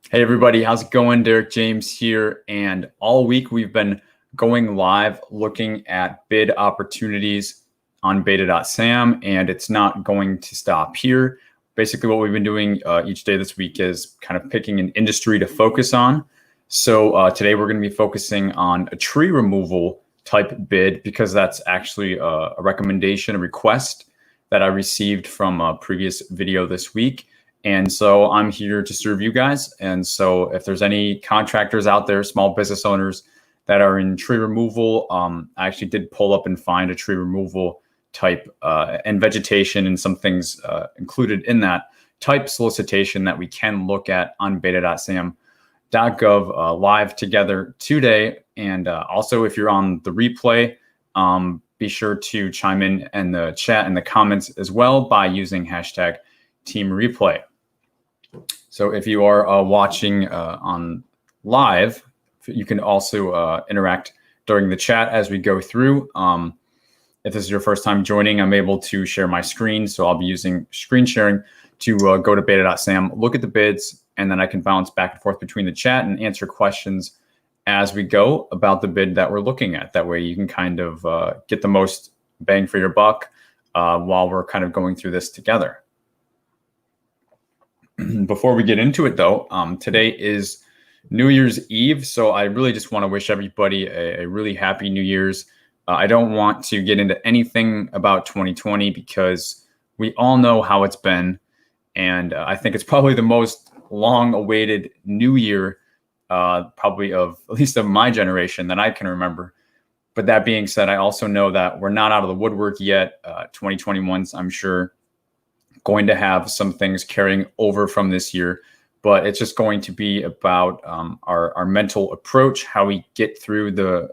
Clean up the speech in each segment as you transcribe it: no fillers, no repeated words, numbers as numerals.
Hey everybody, how's it going? Derek James here, and all week we've been going live looking at bid opportunities on beta.sam, and it's not going to stop here. Basically what we've been doing each day this week is kind of picking an industry to focus on. So today we're going to be focusing on a tree removal type bid because that's actually a recommendation, a request that I received from a previous video this week. And so I'm here to serve you guys. And so if there's any contractors out there, small business owners that are in tree removal, I actually did pull up and find a tree removal type and vegetation and some things included in that type solicitation that we can look at on beta.sam.gov live together today. And also, if you're on the replay, be sure to chime in the chat and the comments as well by using hashtag Team Replay. So if you are watching on live, you can also interact during the chat as we go through. If this is your first time joining, I'm able to share my screen. So I'll be using screen sharing to go to beta.sam, look at the bids, and then I can bounce back and forth between the chat and answer questions as we go about the bid that we're looking at. That way you can kind of get the most bang for your buck while we're kind of going through this together. Before we get into it, though, today is New Year's Eve, so I really just want to wish everybody a really happy New Year's. I don't want to get into anything about 2020 because we all know how it's been, and I think it's probably the most long-awaited New Year, probably of at least of my generation that I can remember. But that being said, I also know that we're not out of the woodwork yet. 2021's, I'm sure, going to have some things carrying over from this year, but it's just going to be about our mental approach, how we get through the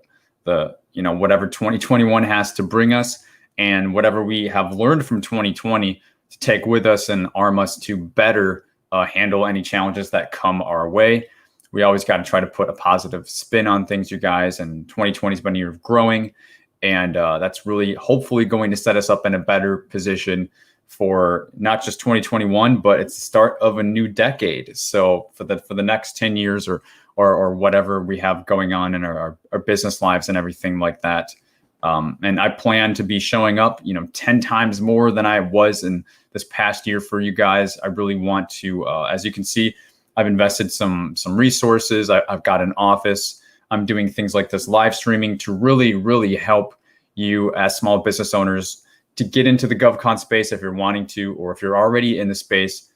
whatever 2021 has to bring us, and whatever we have learned from 2020 to take with us and arm us to better handle any challenges that come our way. We always got to try to put a positive spin on things, you guys, and 2020 has been a year of growing, and that's really hopefully going to set us up in a better position for not just 2021, but it's the start of a new decade. So for the next 10 years or whatever we have going on in our business lives and everything like that. And I plan to be showing up, 10 times more than I was in this past year for you guys. I really want to, as you can see, I've invested some resources. I've got an office. I'm doing things like this live streaming to really, really help you as small business owners to get into the GovCon space if you're wanting to, or if you're already in the space.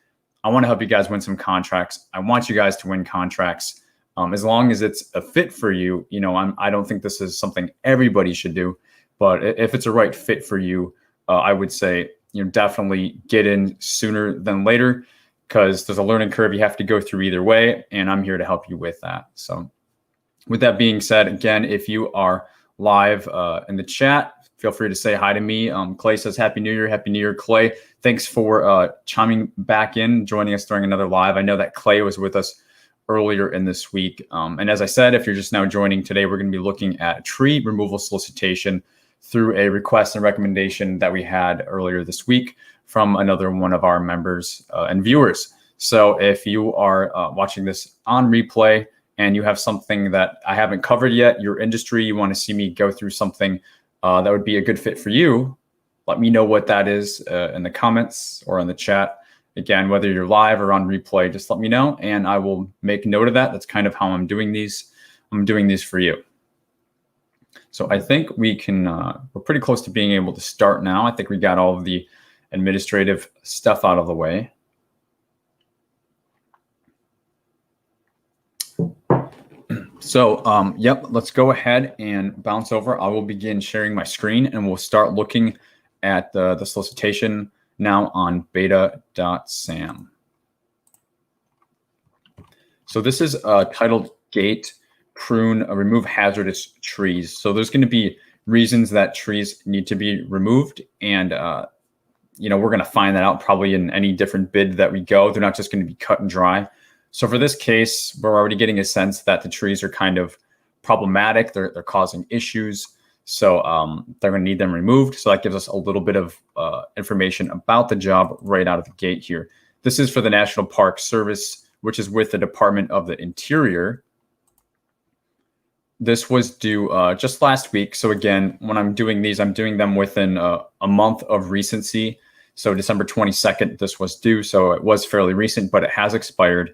I want to help you guys win some contracts. I want you guys to win contracts as long as it's a fit for you. I don't think this is something everybody should do, but if it's a right fit for you, I would say definitely get in sooner than later, because there's a learning curve you have to go through either way, and I'm here to help you with that. So with that being said, again, if you are live in the chat, feel free to say hi to me. Clay says, Happy New Year. Happy New Year, Clay. Thanks for chiming back in, joining us during another live. I know that Clay was with us earlier in this week. And as I said, if you're just now joining today, we're going to be looking at a tree removal solicitation through a request and recommendation that we had earlier this week from another one of our members and viewers. So if you are watching this on replay and you have something that I haven't covered yet, your industry, you want to see me go through something that would be a good fit for you, let me know what that is in the comments or in the chat. Again, whether you're live or on replay, just let me know and I will make note of that. That's kind of how I'm doing these. I'm doing these for you. So I think we can, we're pretty close to being able to start now. I think we got all of the administrative stuff out of the way. So, yep, let's go ahead and bounce over. I will begin sharing my screen and we'll start looking at the solicitation now on beta.sam. So this is titled Gate, Prune, Remove Hazardous Trees. So there's going to be reasons that trees need to be removed. And, we're going to find that out probably in any different bid that we go. They're not just going to be cut and dry. So for this case, we're already getting a sense that the trees are kind of problematic. They're causing issues. So they're going to need them removed. So that gives us a little bit of information about the job right out of the gate here. This is for the National Park Service which is with the Department of the Interior. This was due just last week. So again, when I'm doing these, I'm doing them within a month of recency. So December 22nd, this was due. So it was fairly recent, but it has expired.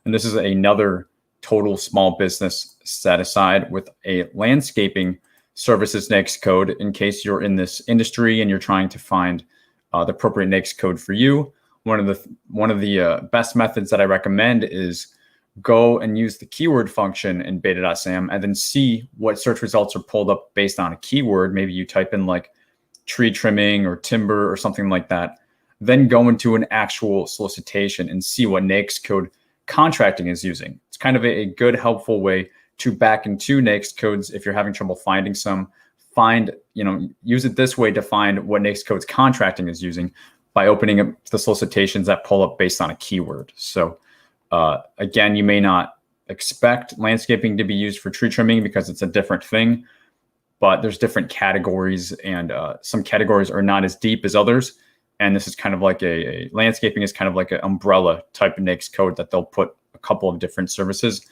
And this is another total small business set aside with a landscaping services NAICS code in case you're in this industry and you're trying to find the appropriate NAICS code for you. One of the best methods that I recommend is go and use the keyword function in beta.sam and then see what search results are pulled up based on a keyword. Maybe you type in like tree trimming or timber or something like that. Then go into an actual solicitation and see what NAICS code contracting is using. It's kind of a good, helpful way to back into NAICS codes if you're having trouble finding some. Use it this way to find what NAICS codes contracting is using by opening up the solicitations that pull up based on a keyword. So again, you may not expect landscaping to be used for tree trimming because it's a different thing, but there's different categories, and some categories are not as deep as others. And this is kind of like landscaping is kind of like an umbrella type of NAICS code that they'll put a couple of different services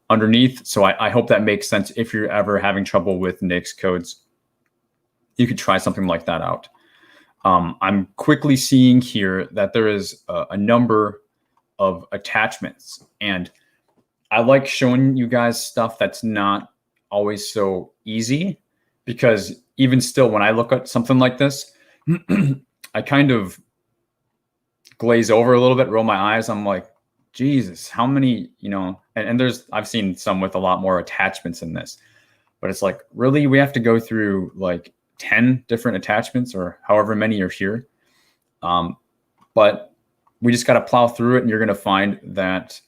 underneath. So I hope that makes sense. If you're ever having trouble with NAICS codes, you could try something like that out. I'm quickly seeing here that there is a number of attachments, and I like showing you guys stuff that's not always so easy, because even still, when I look at something like this, I kind of glaze over a little bit, roll my eyes. I'm like, Jesus, how many, and I've seen some with a lot more attachments in this, but it's like, really, we have to go through like 10 different attachments or however many are here. But we just got to plow through it, and you're going to find that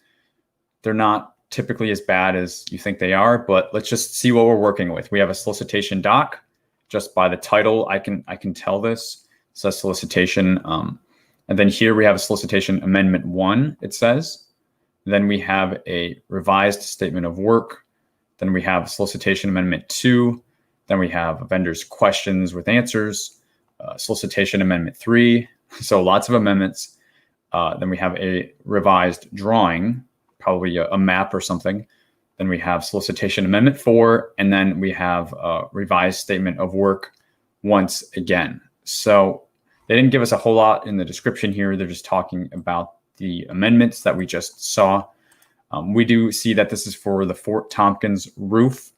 they're not typically as bad as you think they are. But let's just see what we're working with. We have a solicitation doc. Just by the title, I can tell this. It says solicitation. And then here we have a solicitation amendment 1, it says. Then we have a revised statement of work. Then we have solicitation amendment 2. Then we have vendor's questions with answers, solicitation amendment 3. So lots of amendments. Then we have a revised drawing, probably a map or something. Then we have solicitation amendment 4, and then we have a revised statement of work once again. So they didn't give us a whole lot in the description here. They're just talking about the amendments that we just saw. We do see that this is for the Fort Tompkins roof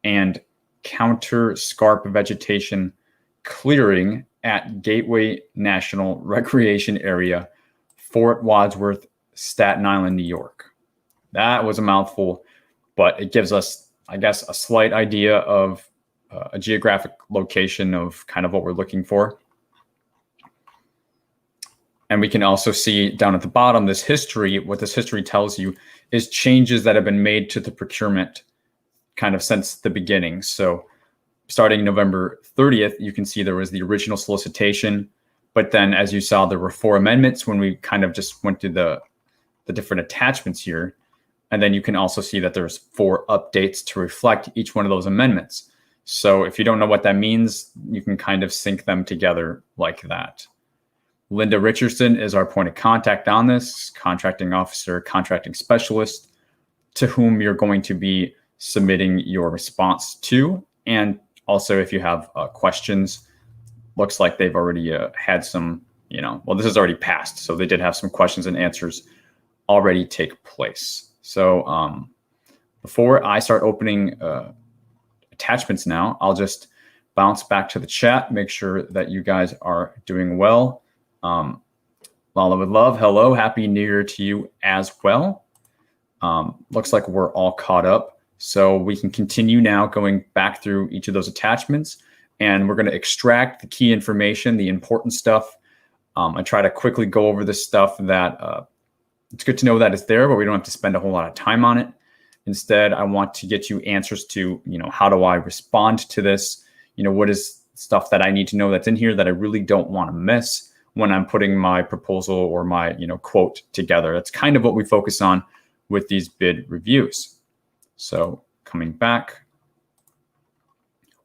and counter scarp vegetation clearing at Gateway National Recreation Area, Fort Wadsworth, Staten Island, New York. That was a mouthful, but it gives us, I guess, a slight idea of a geographic location of kind of what we're looking for. And we can also see down at the bottom this history. What this history tells you is changes that have been made to the procurement kind of since the beginning. So starting November 30th, you can see there was the original solicitation. But then, as you saw, there were 4 amendments when we kind of just went through the different attachments here. And then you can also see that there's 4 updates to reflect each one of those amendments. So if you don't know what that means, you can kind of sync them together like that. Linda Richardson is our point of contact on this, contracting officer, contracting specialist, to whom you're going to be submitting your response to. And also, if you have questions, looks like they've already had some, well, this has already passed. So they did have some questions and answers already take place. So before I start opening attachments now, I'll just bounce back to the chat, make sure that you guys are doing well. Lala with love, hello, happy New Year to you as well. Looks like we're all caught up. So we can continue now going back through each of those attachments, and we're going to extract the key information, the important stuff. I try to quickly go over this stuff that it's good to know that it's there, but we don't have to spend a whole lot of time on it. Instead, I want to get you answers to, how do I respond to this? What is stuff that I need to know that's in here that I really don't want to miss when I'm putting my proposal or my, quote together. That's kind of what we focus on with these bid reviews. So coming back,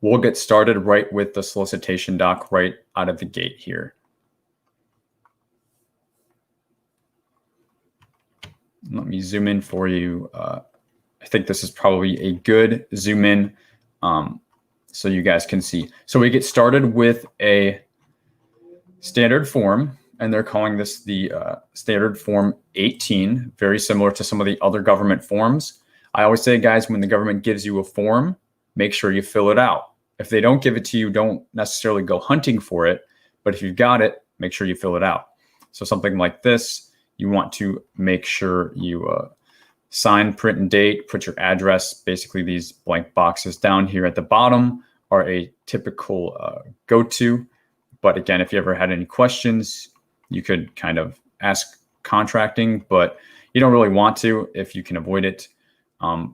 we'll get started right with the solicitation doc right out of the gate here. Let me zoom in for you. I think this is probably a good zoom in so you guys can see. So we get started with a standard form, and they're calling this the standard form 18, very similar to some of the other government forms. I always say, guys, when the government gives you a form, make sure you fill it out. If they don't give it to you, don't necessarily go hunting for it. But if you've got it, make sure you fill it out. So something like this, you want to make sure you sign, print, and date, put your address. Basically, these blank boxes down here at the bottom are a typical go-to. But again, if you ever had any questions, you could kind of ask contracting, but you don't really want to if you can avoid it.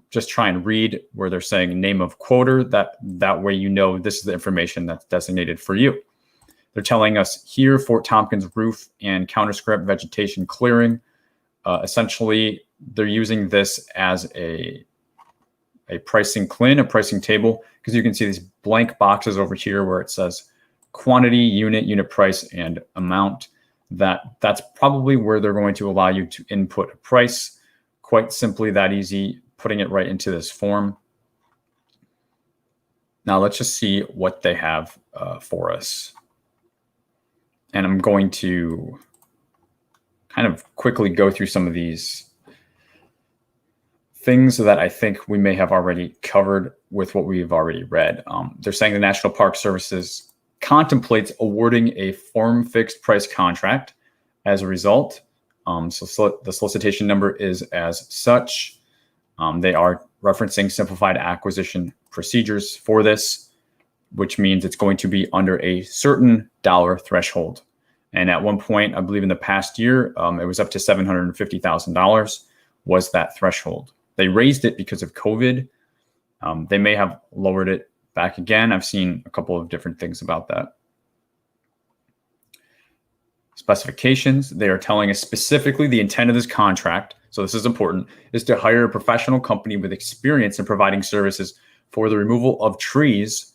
Just try and read where they're saying name of quoter. That way you know this is the information that's designated for you. They're telling us here Fort Tompkins roof and counterscarp vegetation clearing. Essentially, they're using this as a pricing CLIN, a pricing table, because you can see these blank boxes over here where it says quantity, unit price, and amount. That's probably where they're going to allow you to input a price. Quite simply that easy, putting it right into this form. Now let's just see what they have for us. And I'm going to kind of quickly go through some of these things that I think we may have already covered with what we've already read. They're saying the National Park Services contemplates awarding a firm fixed price contract as a result. So the solicitation number is as such. They are referencing simplified acquisition procedures for this, which means it's going to be under a certain dollar threshold. And at one point, I believe in the past year, it was up to $750,000 was that threshold. They raised it because of COVID. They may have lowered it back again. I've seen a couple of different things about that. Specifications, they are telling us specifically the intent of this contract, so this is important, is to hire a professional company with experience in providing services for the removal of trees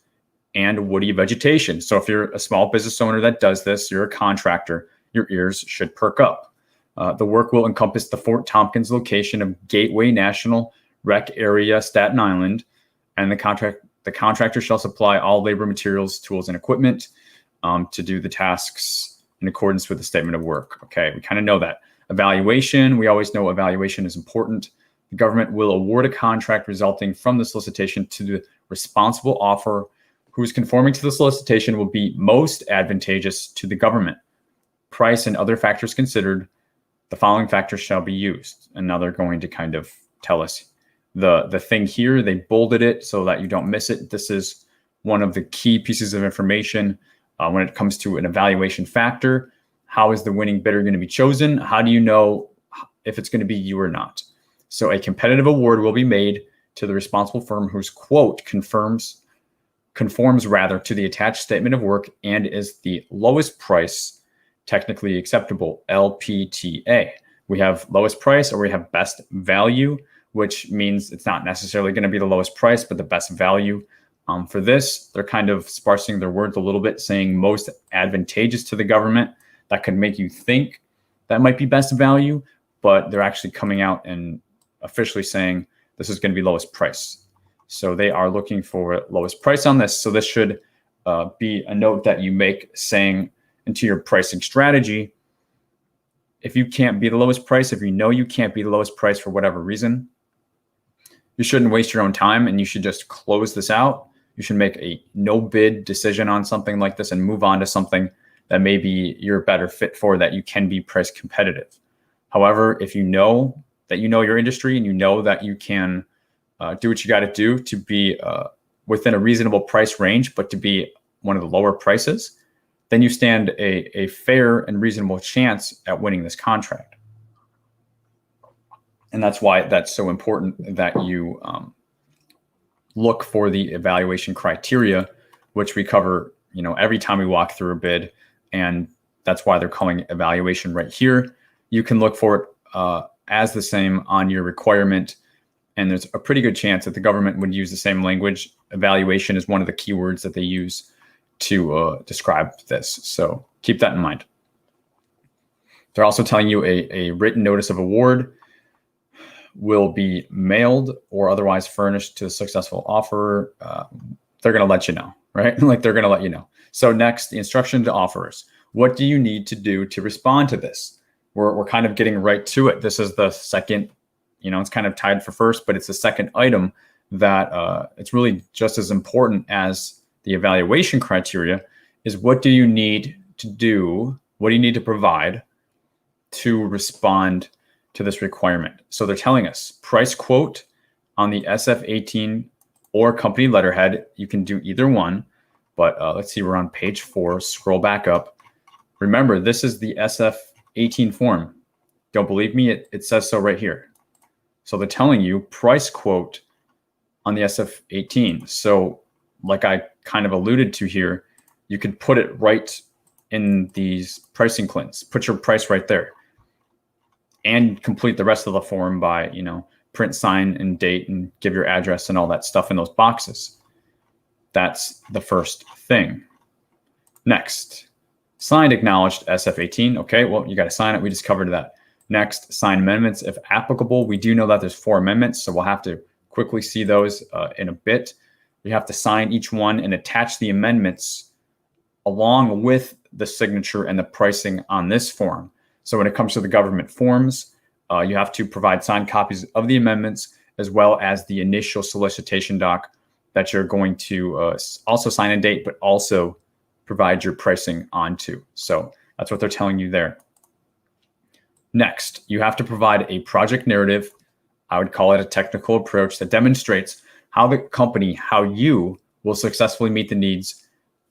and woody vegetation. So if you're a small business owner that does this, you're a contractor, your ears should perk up. The work will encompass the Fort Tompkins location of Gateway National Rec Area, Staten Island, and the contractor shall supply all labor, materials, tools, and equipment to do the tasks in accordance with the statement of work. Okay, we kind of know that. Evaluation, we always know evaluation is important. The government will award a contract resulting from the solicitation to the responsible offeror who is conforming to the solicitation will be most advantageous to the government. Price and other factors considered, the following factors shall be used. And now they're going to kind of tell us the thing here. They bolded it so that you don't miss it. This is one of the key pieces of information when it comes to an evaluation factor. How is the winning bidder going to be chosen? How do you know if it's going to be you or not? So a competitive award will be made to the responsible firm whose quote conforms rather to the attached statement of work and is the lowest price technically acceptable, LPTA. We have lowest price or we have best value, which means it's not necessarily going to be the lowest price, but the best value. For this, they're kind of sparsing their words a little bit, saying most advantageous to the government. That could make you think that might be best value, but they're actually coming out and officially saying this is going to be lowest price. So they are looking for lowest price on this. So this should be a note that you make saying into your pricing strategy, if you can't be the lowest price, if you know you can't be the lowest price for whatever reason, you shouldn't waste your own time and you should just close this out. You should make a no bid decision on something like this and move on to something that maybe you're a better fit for, that you can be price competitive. However, if you know that you know your industry and you know that you can do what you got to do to be within a reasonable price range, but to be one of the lower prices, then you stand a fair and reasonable chance at winning this contract. And that's why that's so important that you look for the evaluation criteria, which we cover, every time we walk through a bid. And that's why they're calling evaluation right here. You can look for it as the same on your requirement. And there's a pretty good chance that the government would use the same language. Evaluation is one of the keywords that they use to describe this. So keep that in mind. They're also telling you a written notice of award. will be mailed or otherwise furnished to a successful offeror. They're going to let you know, right? Like they're going to let you know. So next, the instruction to offerors. What do you need to do to respond to this? We're kind of getting right to it. This is the second, it's kind of tied for first, but it's the second item that it's really just as important as the evaluation criteria is what do you need to do? What do you need to provide to respond to this requirement? So they're telling us price quote on the SF18 or company letterhead. You can do either one, but let's see, we're on page 4, scroll back up. Remember, this is the SF18 form. Don't believe me? It says so right here. So they're telling you price quote on the SF18. So like I kind of alluded to here, you could put it right in these pricing clints, put your price right there and complete the rest of the form by, print, sign, and date and give your address and all that stuff in those boxes. That's the first thing. Next, signed, acknowledged SF18. Okay, well, you got to sign it. We just covered that. Next, sign amendments if applicable. We do know that there's 4 amendments, so we'll have to quickly see those in a bit. You have to sign each one and attach the amendments along with the signature and the pricing on this form. So when it comes to the government forms, you have to provide signed copies of the amendments as well as the initial solicitation doc that you're going to also sign and date, but also provide your pricing onto. So that's what they're telling you there. Next, you have to provide a project narrative. I would call it a technical approach that demonstrates how the company, how you will successfully meet the needs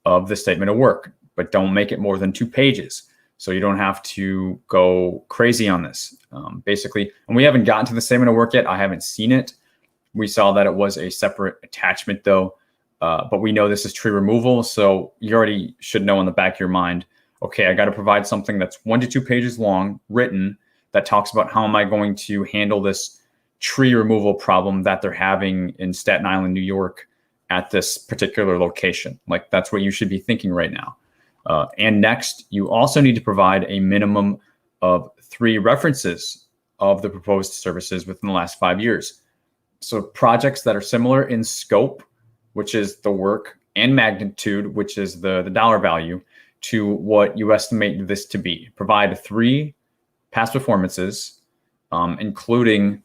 of the statement of work, but don't make it more than 2 pages. So you don't have to go crazy on this, basically. And we haven't gotten to the statement of work yet. I haven't seen it. We saw that it was a separate attachment though, but we know this is tree removal. So you already should know in the back of your mind, okay, I got to provide something that's 1 to 2 pages long, written, that talks about how am I going to handle this tree removal problem that they're having in Staten Island, New York at this particular location. Like that's what you should be thinking right now. And next, you also need to provide a minimum of 3 references of the proposed services within the last 5 years. So projects that are similar in scope, which is the work, and magnitude, which is the dollar value, to what you estimate this to be. Provide 3 past performances, including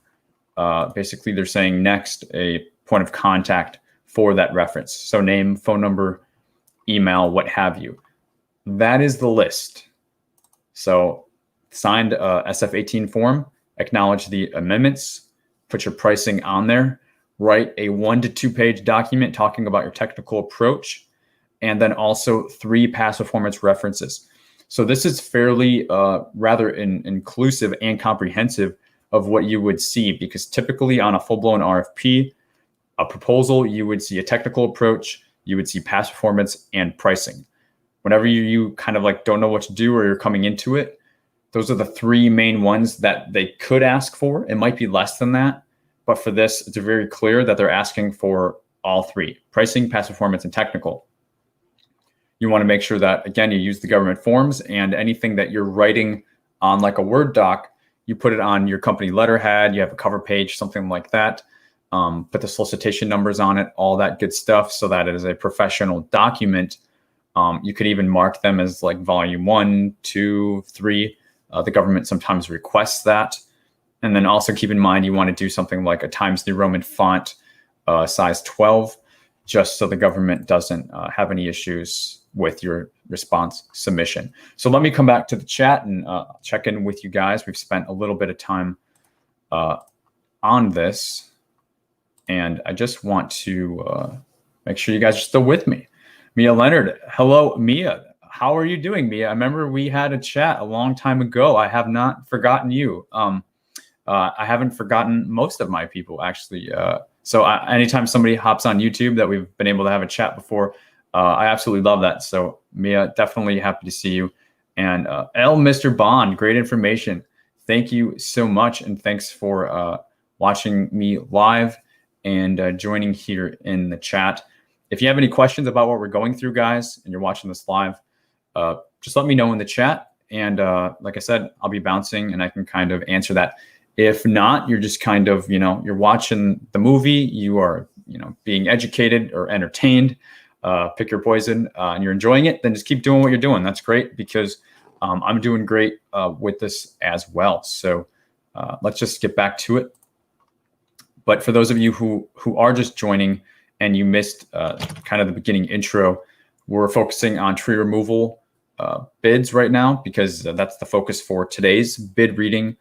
basically they're saying next a point of contact for that reference. So name, phone number, email, what have you. That is the list. So signed SF18 form, acknowledge the amendments, put your pricing on there, write a 1 to 2 page document talking about your technical approach, and then also 3 past performance references. So this is fairly rather inclusive and comprehensive of what you would see, because typically on a full-blown RFP, a proposal, you would see a technical approach, you would see past performance and pricing. Whenever you kind of like don't know what to do or you're coming into it, those are the 3 main ones that they could ask for. It might be less than that, but for this, it's very clear that they're asking for all 3: pricing, past performance, and technical. You want to make sure that, again, you use the government forms, and anything that you're writing on like a Word doc, you put it on your company letterhead, you have a cover page, something like that. Put the solicitation numbers on it, all that good stuff, so that it is a professional document. You could even mark them as like volume 1, 2, 3. The government sometimes requests that. And then also keep in mind, you want to do something like a Times New Roman font, size 12, just so the government doesn't have any issues with your response submission. So let me come back to the chat and check in with you guys. We've spent a little bit of time on this, and I just want to make sure you guys are still with me. Mia Leonard, hello, Mia. How are you doing, Mia? I remember we had a chat a long time ago. I have not forgotten you. I haven't forgotten most of my people, actually. So anytime somebody hops on YouTube that we've been able to have a chat before, I absolutely love that. So Mia, definitely happy to see you. And Mr. Bond, great information. Thank you so much. And thanks for watching me live and joining here in the chat. If you have any questions about what we're going through, guys, and you're watching this live, just let me know in the chat. And like I said, I'll be bouncing and I can kind of answer that If not, you're just kind of, you're watching the movie, you are, being educated or entertained, pick your poison, and you're enjoying it, then just keep doing what you're doing. That's great, because I'm doing great with this as well. So let's just get back to it. But for those of you who are just joining and you missed kind of the beginning intro, we're focusing on tree removal bids right now, because that's the focus for today's bid reading.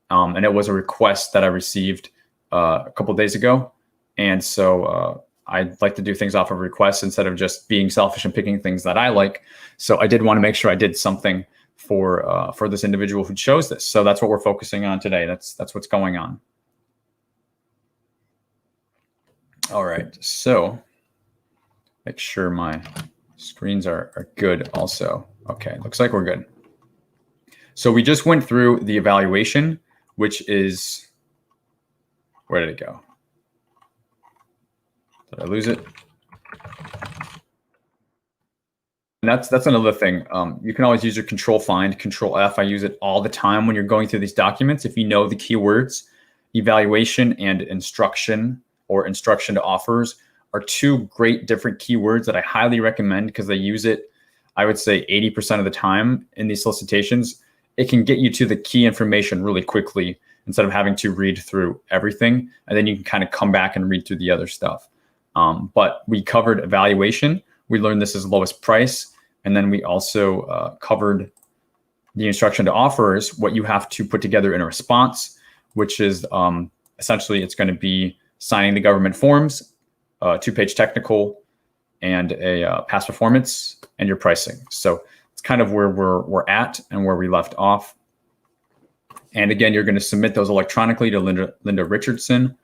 And it was a request that I received a couple of days ago. And so I'd like to do things off of requests instead of just being selfish and picking things that I like. So I did want to make sure I did something for this individual who chose this. So that's what we're focusing on today. That's what's going on. All right, so make sure my screens are good also. Okay, looks like we're good. So we just went through the evaluation, which is, where did it go? Did I lose it? And that's another thing. You can always use your Control Find, Control F. I use it all the time when you're going through these documents. If you know the keywords, evaluation and instruction, or instruction to offers, are two great different keywords that I highly recommend, because they use it, I would say 80% of the time in these solicitations. It can get you to the key information really quickly instead of having to read through everything. And then you can kind of come back and read through the other stuff. But we covered evaluation. We learned this is lowest price. And then we also covered the instruction to offers, what you have to put together in a response, which is essentially it's going to be signing the government forms, 2-page technical, and a past performance, and your pricing. So it's kind of where we're at and where we left off. And again, you're going to submit those electronically to Linda Richardson.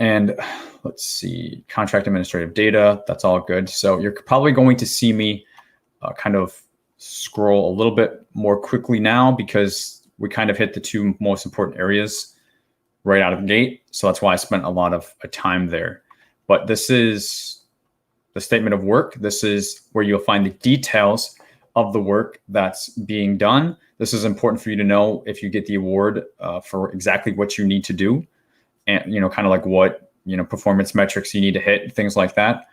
And let's see, contract administrative data, that's all good. So you're probably going to see me kind of scroll a little bit more quickly now, because we kind of hit the two most important areas right out of the gate. So that's why I spent a lot of time there. But this is the statement of work. This is where you'll find the details of the work that's being done. This is important for you to know if you get the award for exactly what you need to do, and kind of like what performance metrics you need to hit, things like that.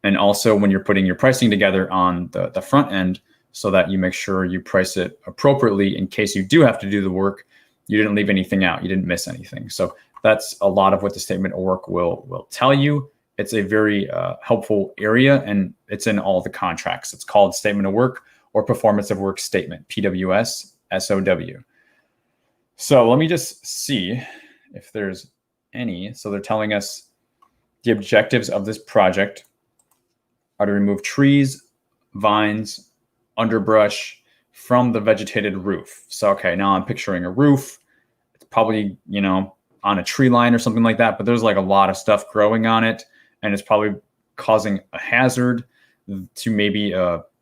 And also when you're putting your pricing together on the front end, so that you make sure you price it appropriately in case you do have to do the work. You didn't leave anything out. You didn't miss anything. So that's a lot of what the statement of work will tell you. It's a very helpful area, and it's in all the contracts. It's called statement of work or performance of work statement, PWS, SOW. So let me just see if there's any. So they're telling us the objectives of this project are to remove trees, vines, underbrush from the vegetated roof. So, okay, now I'm picturing a roof. It's probably, on a tree line or something like that, but there's like a lot of stuff growing on it, and it's probably causing a hazard to maybe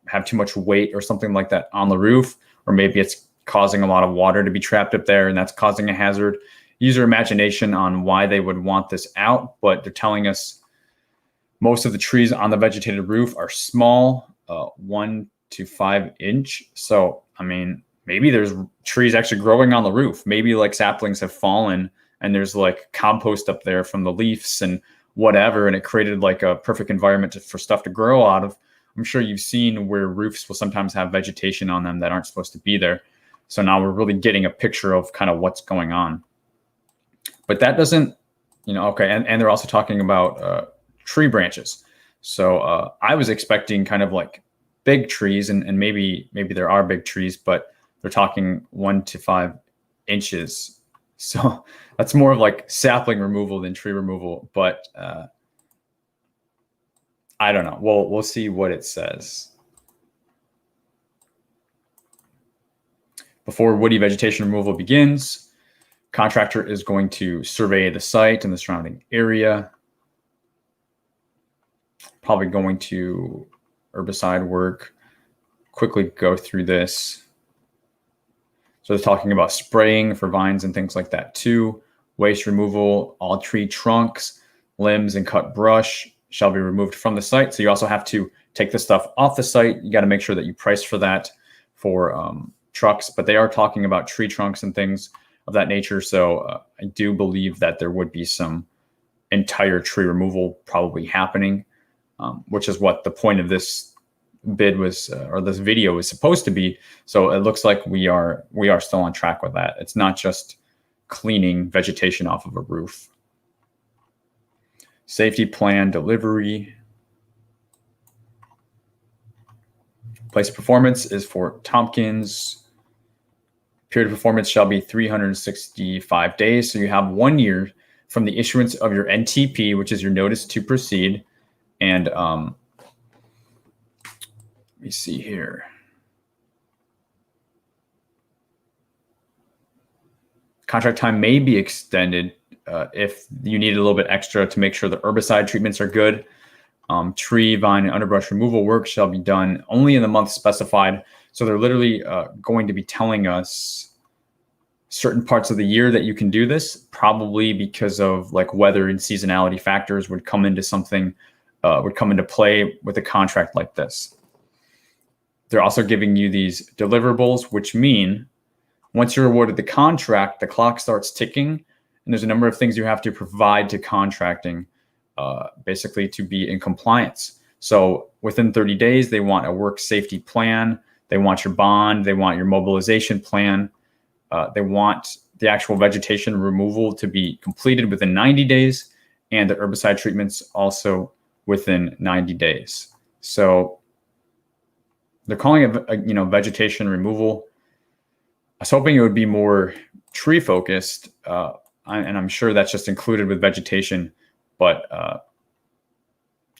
have too much weight or something like that on the roof, or maybe it's causing a lot of water to be trapped up there, and that's causing a hazard. Use your imagination on why they would want this out, but they're telling us most of the trees on the vegetated roof are small, 1 to 5 inch. So, I mean, maybe there's trees actually growing on the roof. Maybe like saplings have fallen and there's like compost up there from the leaves and whatever, and it created like a perfect environment for stuff to grow out of. I'm sure you've seen where roofs will sometimes have vegetation on them that aren't supposed to be there. So now we're really getting a picture of kind of what's going on. But that doesn't, okay. And they're also talking about tree branches. So I was expecting kind of like big trees, and maybe there are big trees, but they're talking 1 to 5 inches. So that's more of like sapling removal than tree removal. But I don't know. We'll see what it says. Before woody vegetation removal begins, contractor is going to survey the site and the surrounding area. Probably going to herbicide work. Quickly go through this. So they're talking about spraying for vines and things like that too. Waste removal, all tree trunks, limbs, and cut brush shall be removed from the site. So you also have to take the stuff off the site. You got to make sure that you price for that for trucks, but they are talking about tree trunks and things. of that nature. So I do believe that there would be some entire tree removal probably happening, which is what the point of this bid was, or this video was supposed to be. So it looks like we are still on track with that. It's not just cleaning vegetation off of a roof. Safety plan delivery. Place of performance is for Tompkins. Period of performance shall be 365 days. So you have 1 year from the issuance of your NTP, which is your notice to proceed. And let me see here. Contract time may be extended if you need a little bit extra to make sure the herbicide treatments are good. Tree, vine, and underbrush removal work shall be done only in the month specified. So they're literally going to be telling us certain parts of the year that you can do this, probably because of like weather and seasonality factors would come into play with a contract like this. They're also giving you these deliverables, which mean once you're awarded the contract, the clock starts ticking, and there's a number of things you have to provide to contracting, basically to be in compliance. So within 30 days, they want a work safety plan. They want your bond. They want your mobilization plan. They want the actual vegetation removal to be completed within 90 days, and the herbicide treatments also within 90 days. So they're calling it, vegetation removal. I was hoping it would be more tree focused, and I'm sure that's just included with vegetation. But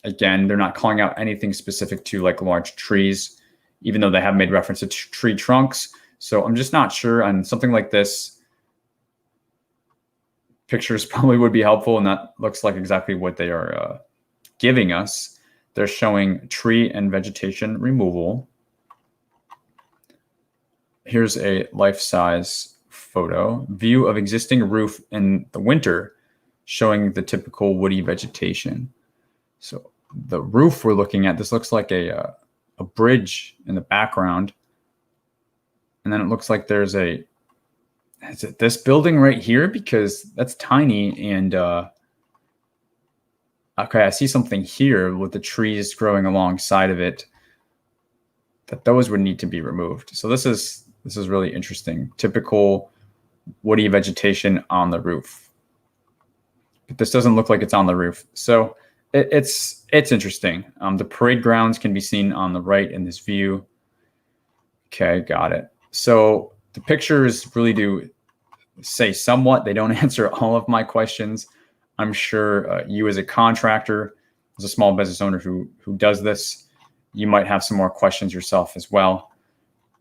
again, they're not calling out anything specific to like large trees, even though they have made reference to tree trunks. So I'm just not sure on something like this. Pictures probably would be helpful, and that looks like exactly what they are giving us. They're showing tree and vegetation removal. Here's a life-size photo. View of existing roof in the winter, showing the typical woody vegetation. So the roof we're looking at, this looks like a bridge in the background. And then it looks like there's is it this building right here? Because that's tiny. And okay, I see something here with the trees growing alongside of it, that those would need to be removed. So this is really interesting. Typical woody vegetation on the roof. But this doesn't look like it's on the roof. So it's interesting. The parade grounds can be seen on the right in this view. Okay, got it. So the pictures really do say somewhat. They don't answer all of my questions. I'm sure you as a contractor, as a small business owner who does this, you might have some more questions yourself as well.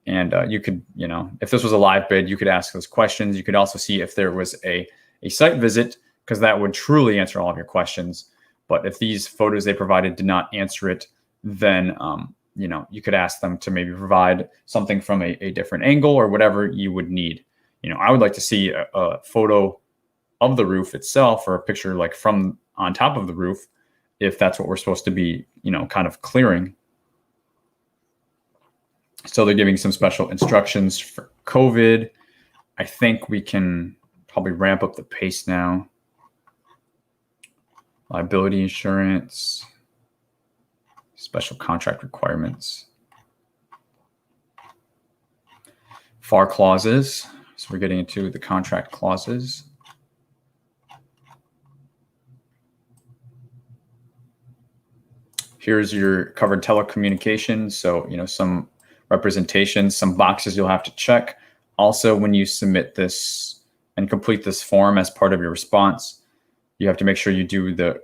And you could, if this was a live bid, you could ask those questions. You could also see if there was a site visit, because that would truly answer all of your questions. But if these photos they provided did not answer it, then you could ask them to maybe provide something from a different angle or whatever you would need. I would like to see a photo of the roof itself, or a picture like from on top of the roof, if that's what we're supposed to be, kind of clearing. So they're giving some special instructions for COVID. I think we can probably ramp up the pace now. Liability insurance, special contract requirements, FAR clauses. So we're getting into the contract clauses. Here's your covered telecommunications. So, some representations, some boxes you'll have to check. Also, when you submit this and complete this form as part of your response, you have to make sure you do the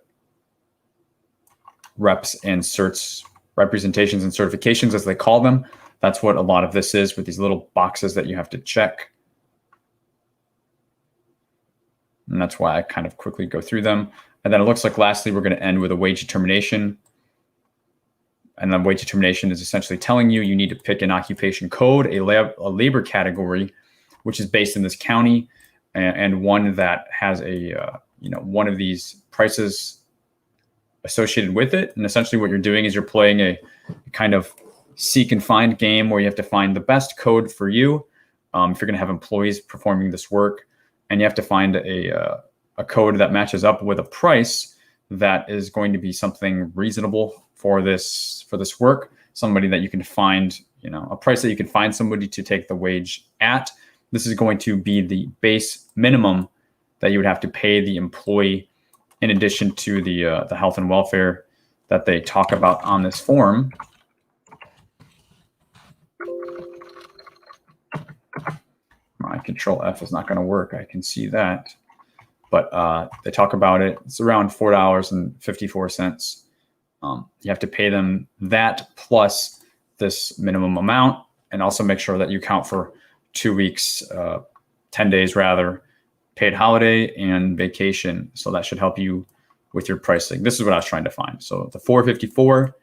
reps and certs, representations and certifications as they call them. That's what a lot of this is, with these little boxes that you have to check. And that's why I kind of quickly go through them. And then it looks like lastly, we're going to end with a wage determination. And then wage determination is essentially telling you need to pick an occupation code, a labor category, which is based in this county, and one that has one of these prices associated with it. And essentially what you're doing is you're playing a kind of seek and find game where you have to find the best code for you. If you're going to have employees performing this work, and you have to find a code that matches up with a price that is going to be something reasonable for this work. Somebody that you can find, a price that you can find somebody to take the wage at. This is going to be the base minimum that you would have to pay the employee, in addition to the health and welfare that they talk about on this form. My Control F is not going to work. I can see that. But they talk about it. It's around $4.54. You have to pay them that plus this minimum amount, and also make sure that you count for 2 weeks, 10 days rather, paid holiday and vacation. So that should help you with your pricing. This is what I was trying to find. So the $4.54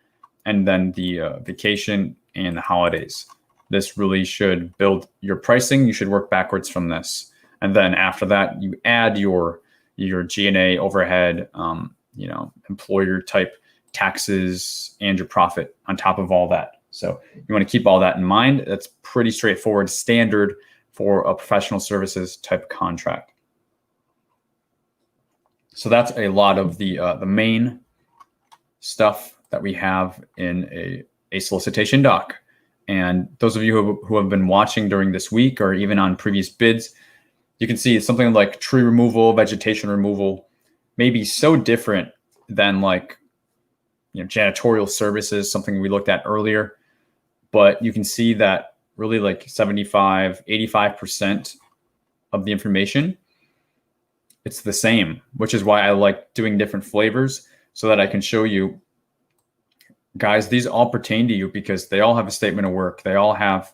and then the vacation and the holidays. This really should build your pricing. You should work backwards from this. And then after that, you add your G&A overhead, employer type taxes and your profit on top of all that. So you want to keep all that in mind. That's pretty straightforward, standard for a professional services type contract. So that's a lot of the main stuff that we have in a solicitation doc. And those of you who have been watching during this week or even on previous bids, you can see something like tree removal, vegetation removal may be so different than like janitorial services, something we looked at earlier. But you can see that really like 75, 85% of the information, it's the same, which is why I like doing different flavors so that I can show you, guys, these all pertain to you because they all have a statement of work. They all have,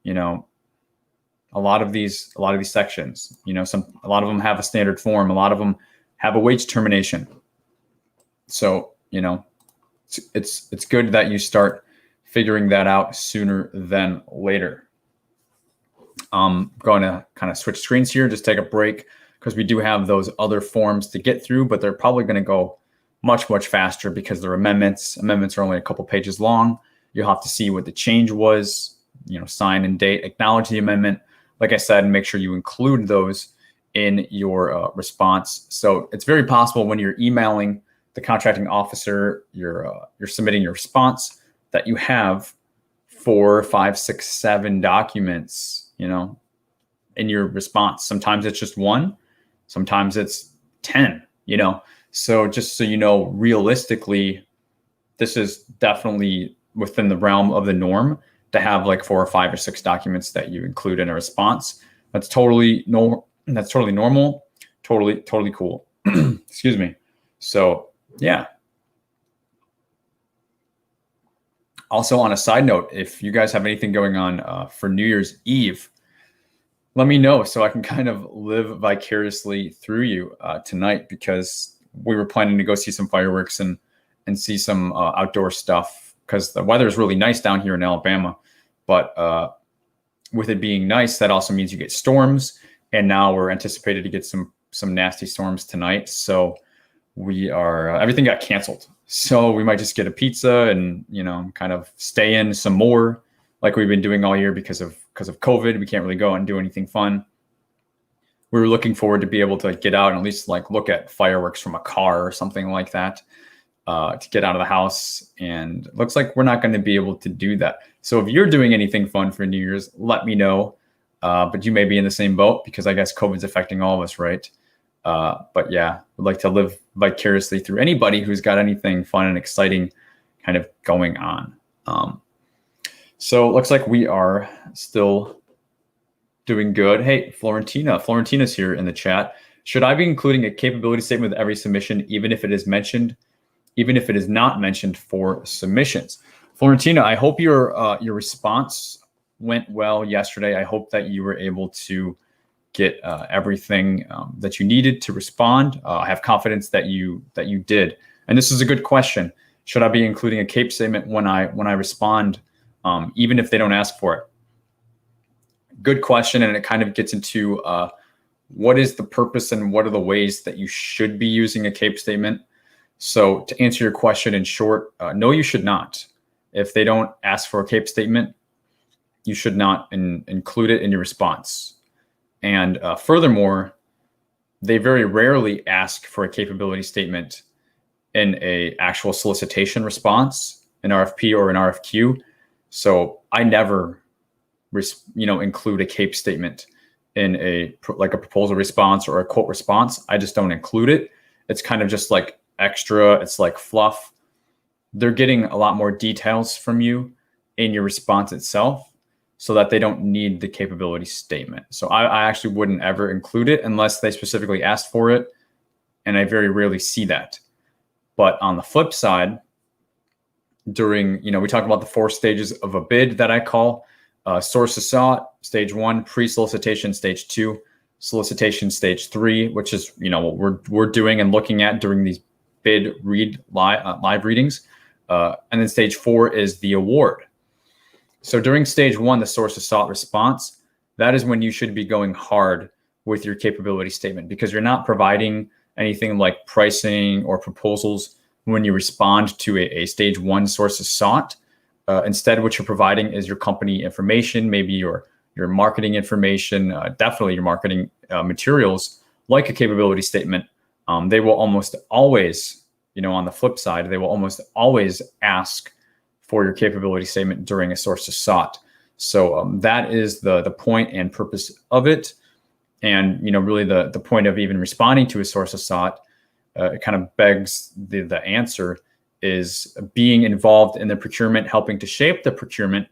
a lot of these sections, a lot of them have a standard form. A lot of them have a wage termination. So, it's good that you start figuring that out sooner than later. I'm going to kind of switch screens here, just take a break because we do have those other forms to get through, but they're probably going to go much, much faster because they're amendments. Amendments are only a couple pages long. You'll have to see what the change was, sign and date, acknowledge the amendment. Like I said, make sure you include those in your response. So it's very possible when you're emailing the contracting officer, you're submitting your response, that you have 4, 5, 6, 7 documents, in your response. Sometimes it's just one, sometimes it's 10, So just so you know, realistically, this is definitely within the realm of the norm to have like 4 or 5 or 6 documents that you include in a response. That's totally normal. Totally cool. Excuse me. So yeah. Also, on a side note, if you guys have anything going on for New Year's Eve, let me know so I can kind of live vicariously through you tonight, because we were planning to go see some fireworks and see some outdoor stuff because the weather is really nice down here in Alabama. But with it being nice, that also means you get storms. And now we're anticipated to get some nasty storms tonight. So we are, everything got canceled. So we might just get a pizza and, kind of stay in some more like we've been doing all year because of COVID. We can't really go out and do anything fun. We were looking forward to be able to get out and at least like look at fireworks from a car or something like that to get out of the house. And it looks like we're not going to be able to do that. So if you're doing anything fun for New Year's, let me know. But you may be in the same boat because I guess COVID's affecting all of us, right? But yeah, I'd like to live vicariously through anybody who's got anything fun and exciting kind of going on. So it looks like we are still doing good. Hey, Florentina's here in the chat. Should I be including a capability statement with every submission, even if it is not mentioned for submissions? Florentina, I hope your response went well yesterday. I hope that you were able to get everything that you needed to respond. I have confidence that you did. And this is a good question. Should I be including a CAPE statement when I respond, even if they don't ask for it? Good question, and it kind of gets into what is the purpose and what are the ways that you should be using a CAPE statement. So to answer your question in short, no, you should not. If they don't ask for a CAPE statement, you should not include it in your response. And furthermore, they very rarely ask for a capability statement in a actual solicitation response, an RFP or an RFQ. So I never, include a CAPE statement in a proposal response or a quote response. I just don't include it. It's kind of just like extra. It's like fluff. They're getting a lot more details from you in your response itself so that they don't need the capability statement. So I actually wouldn't ever include it unless they specifically asked for it. And I very rarely see that. But on the flip side, during, we talk about the 4 stages of a bid that I call sources sought, stage 1, pre-solicitation, stage 2, solicitation, stage 3, which is, what we're doing and looking at during these bid live readings. And then stage 4 is the award. So during stage 1, the sources sought response, that is when you should be going hard with your capability statement, because you're not providing anything like pricing or proposals when you respond to a stage 1 sources sought. Instead, what you're providing is your company information, maybe your marketing information, definitely your marketing materials, like a capability statement. They will almost always, on the flip side, they will almost always ask for your capability statement during a sources sought. So that is the point and purpose of it. And, really the point of even responding to a sources sought, it kind of begs the answer is being involved in the procurement, helping to shape the procurement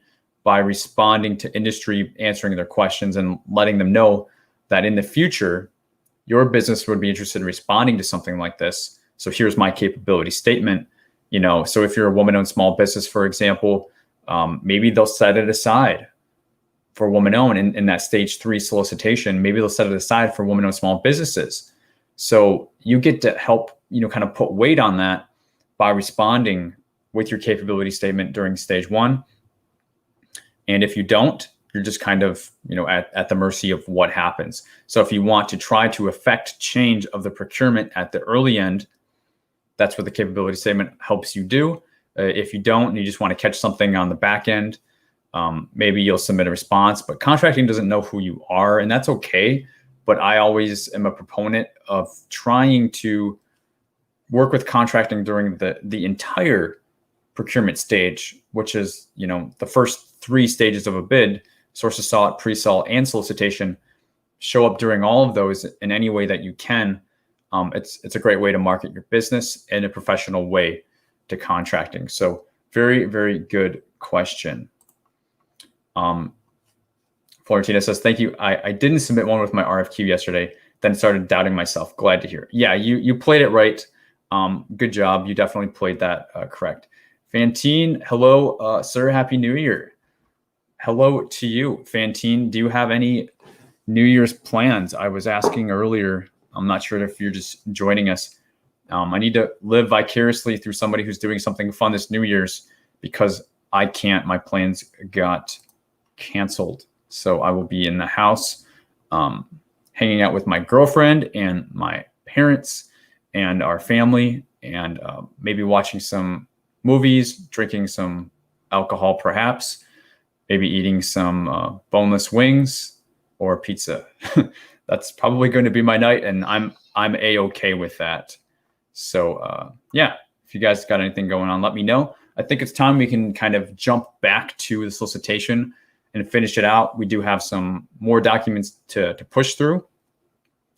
by responding to industry, answering their questions, and letting them know that in the future, your business would be interested in responding to something like this. So here's my capability statement. So if you're a woman-owned small business, for example, maybe they'll set it aside for woman-owned in that stage 3 solicitation. Maybe they'll set it aside for woman-owned small businesses. So you get to help, kind of put weight on that by responding with your capability statement during stage 1. And if you don't, you're just kind of, at the mercy of what happens. So if you want to try to affect change of the procurement at the early end, that's what the capability statement helps you do. If you don't, and you just want to catch something on the back end, maybe you'll submit a response. But contracting doesn't know who you are, and that's okay. But I always am a proponent of trying to work with contracting during the entire procurement stage, which is, the first 3 stages of a bid: sources sought, pre-salt, and solicitation. Show up during all of those in any way that you can. It's a great way to market your business in a professional way to contracting. So very, very good question. Florentina says, thank you. I didn't submit one with my RFQ yesterday, then started doubting myself. Glad to hear. Yeah, you played it right. Good job. You definitely played that correct. Fantine, hello, sir. Happy New Year. Hello to you. Fantine, do you have any New Year's plans? I was asking earlier. I'm not sure if you're just joining us. I need to live vicariously through somebody who's doing something fun this New Year's, because I can't. My plans got canceled. So I will be in the house hanging out with my girlfriend and my parents and our family, and maybe watching some movies, drinking some alcohol perhaps, maybe eating some boneless wings or pizza. That's probably going to be my night, and I'm A-okay with that. So yeah, if you guys got anything going on, let me know. I think it's time we can kind of jump back to the solicitation and finish it out. We do have some more documents to push through,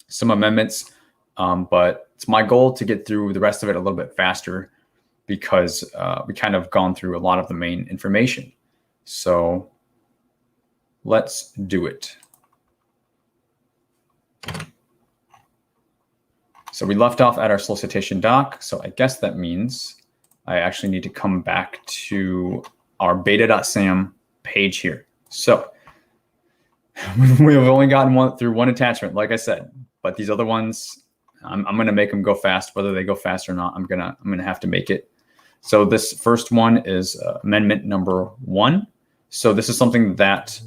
some amendments, but it's my goal to get through the rest of it a little bit faster, because we kind of gone through a lot of the main information. So let's do it. So we left off at our solicitation doc. So I guess that means I actually need to come back to our beta.sam page here. So we've only gotten through one attachment, like I said, but these other ones, I'm going to make them go fast. Whether they go fast or not, I'm gonna have to make it. So this first one is amendment number 1. So this is something that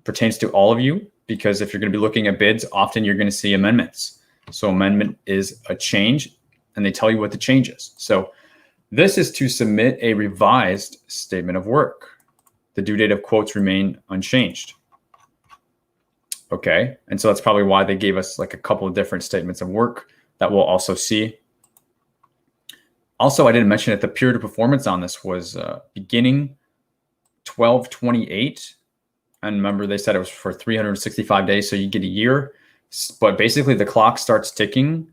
pertains to all of you, because if you're going to be looking at bids, often you're going to see amendments. So amendment is a change, and they tell you what the change is. So this is to submit a revised statement of work. The due date of quotes remain unchanged. Okay, and so that's probably why they gave us like a couple of different statements of work that we'll also see. Also, I didn't mention that the period of performance on this was beginning 12/28. And remember, they said it was for 365 days, so you get a year. But basically, the clock starts ticking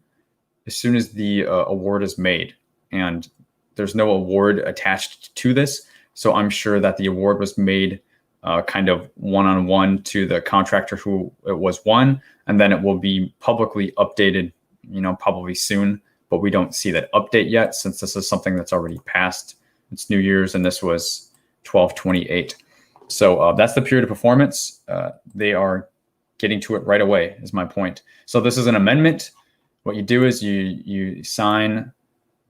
as soon as the award is made. And there's no award attached to this. So I'm sure that the award was made kind of one-on-one to the contractor who it was won. And then it will be publicly updated, probably soon. But we don't see that update yet, since this is something that's already passed. It's New Year's, and this was 12/28. So that's the period of performance. They are getting to it right away, is my point. So this is an amendment. What you do is you sign,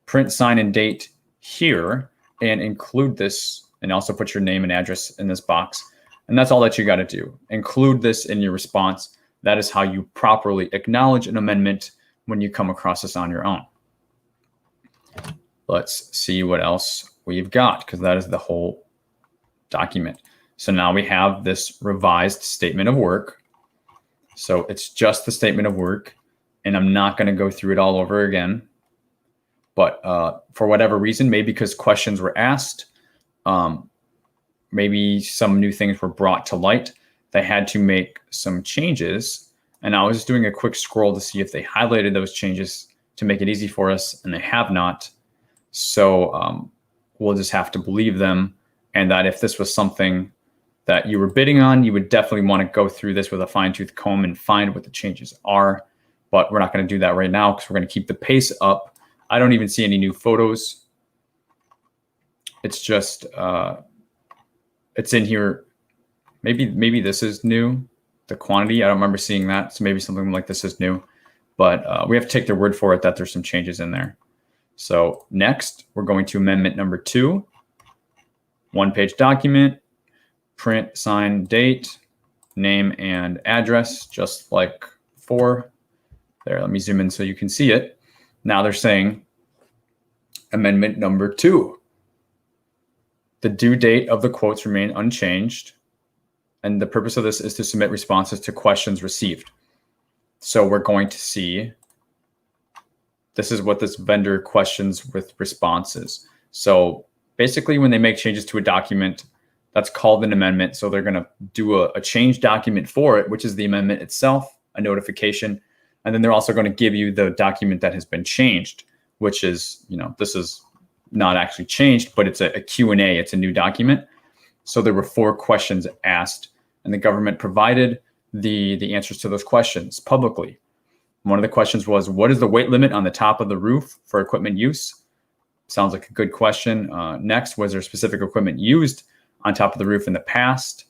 print, sign, and date here, and include this, and also put your name and address in this box. And that's all that you got to do. Include this in your response. That is how you properly acknowledge an amendment when you come across this on your own. Let's see what else we've got, because that is the whole document. So now we have this revised statement of work. So it's just the statement of work, and I'm not going to go through it all over again. But for whatever reason, maybe because questions were asked, maybe some new things were brought to light, they had to make some changes. And I was doing a quick scroll to see if they highlighted those changes to make it easy for us, and they have not. So we'll just have to believe them. And that if this was something that you were bidding on, you would definitely want to go through this with a fine-tooth comb and find what the changes are. But we're not going to do that right now, because we're going to keep the pace up. I don't even see any new photos. It's just, it's in here. Maybe this is new, the quantity. I don't remember seeing that. So maybe something like this is new. But we have to take their word for it that there's some changes in there. So next, we're going to amendment number 2. One-page document, print, sign, date, name, and address, just like before. There, let me zoom in so you can see it. Now they're saying amendment number 2. The due date of the quotes remain unchanged, and the purpose of this is to submit responses to questions received. So we're going to see, this is what this vendor questions with responses. So basically, when they make changes to a document, that's called an amendment. So they're going to do a change document for it, which is the amendment itself, a notification. And then they're also going to give you the document that has been changed, which is, this is not actually changed, but it's a Q&A. It's a new document. So there were 4 questions asked, and the government provided the answers to those questions publicly. One of the questions was, what is the weight limit on the top of the roof for equipment use? Sounds like a good question. Next, was there specific equipment used on top of the roof in the past?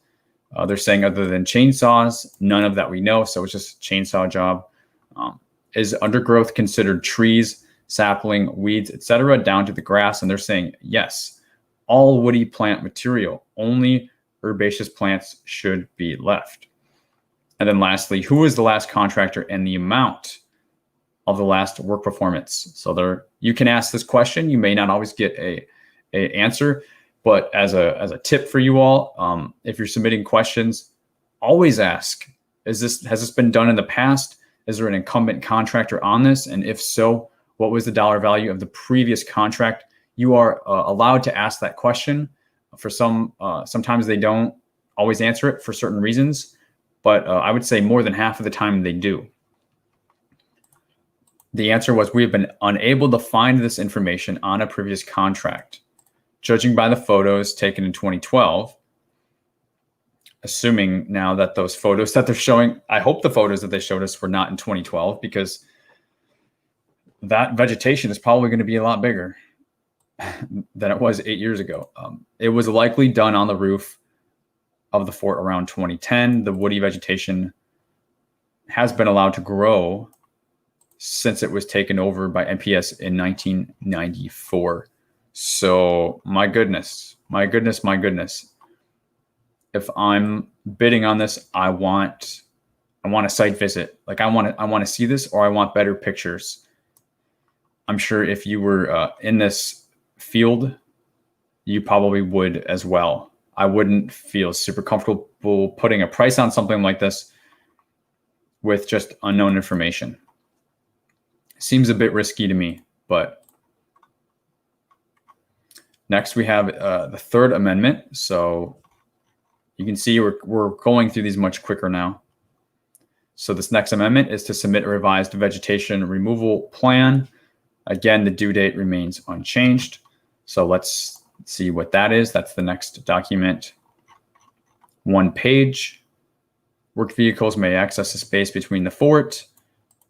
They're saying other than chainsaws, none of that we know. So it's just a chainsaw job. Is undergrowth considered trees, sapling, weeds, etc., down to the grass? And they're saying yes. All woody plant material, only herbaceous plants should be left. And then lastly, who was the last contractor and the amount of the last work performance? So you can ask this question. You may not always get a answer, but as a tip for you all, if you're submitting questions, always ask, has this been done in the past? Is there an incumbent contractor on this? And if so, what was the dollar value of the previous contract? You are allowed to ask that question. For sometimes they don't always answer it for certain reasons, but I would say more than half of the time they do. The answer was, we have been unable to find this information on a previous contract. Judging by the photos taken in 2012, assuming now that those photos that they're showing, I hope the photos that they showed us were not in 2012, because that vegetation is probably going to be a lot bigger than it was 8 years ago. It was likely done on the roof of the fort around 2010. The woody vegetation has been allowed to grow since it was taken over by NPS in 1994. So my goodness. If I'm bidding on this, I want a site visit. Like I want to see this, or I want better pictures. I'm sure if you were in this field, you probably would as well. I wouldn't feel super comfortable putting a price on something like this with just unknown information. Seems a bit risky to me, but next we have the third amendment. So you can see we're going through these much quicker now. So this next amendment is to submit a revised vegetation removal plan. Again, the due date remains unchanged. So let's see what that is. That's the next document. 1 page. Work vehicles may access the space between the fort.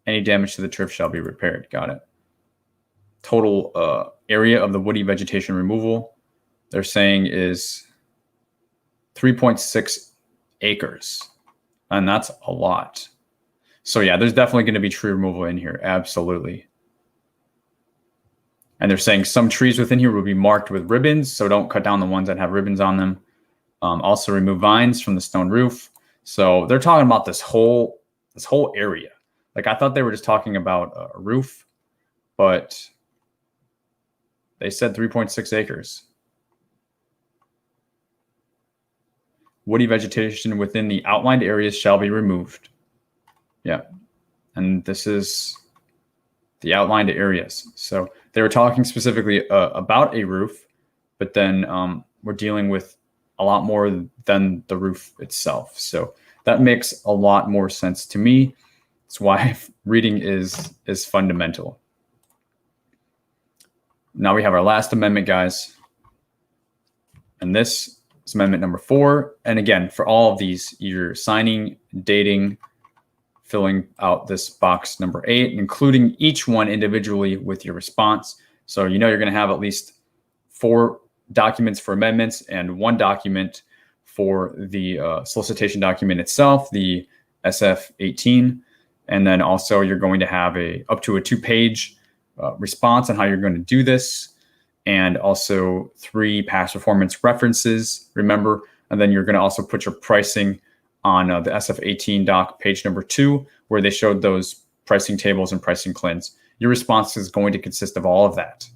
Any damage to the turf shall be repaired. Got it. Total area of the woody vegetation removal, they're saying, is 3.6 acres. And that's a lot. So yeah, there's definitely going to be tree removal in here. Absolutely. And they're saying some trees within here will be marked with ribbons. So don't cut down the ones that have ribbons on them. Also remove vines from the stone roof. So they're talking about this whole area. Like, I thought they were just talking about a roof, but they said 3.6 acres. Woody vegetation within the outlined areas shall be removed. Yeah. And this is the outlined areas. So they were talking specifically about a roof, but then we're dealing with a lot more than the roof itself. So that makes a lot more sense to me. That's why reading is fundamental. Now we have our last amendment, guys. And this is amendment number 4. And again, for all of these, you're signing, dating, filling out this box number 8, including each one individually with your response. So you know you're going to have at least 4 documents for amendments and 1 document for the solicitation document itself, the SF-18. And then also you're going to have up to a 2-page response on how you're going to do this, and also 3 past performance references, remember. And then you're going to also put your pricing on the SF-18 doc, page number 2, where they showed those pricing tables and pricing cleanse. Your response is going to consist of all of that.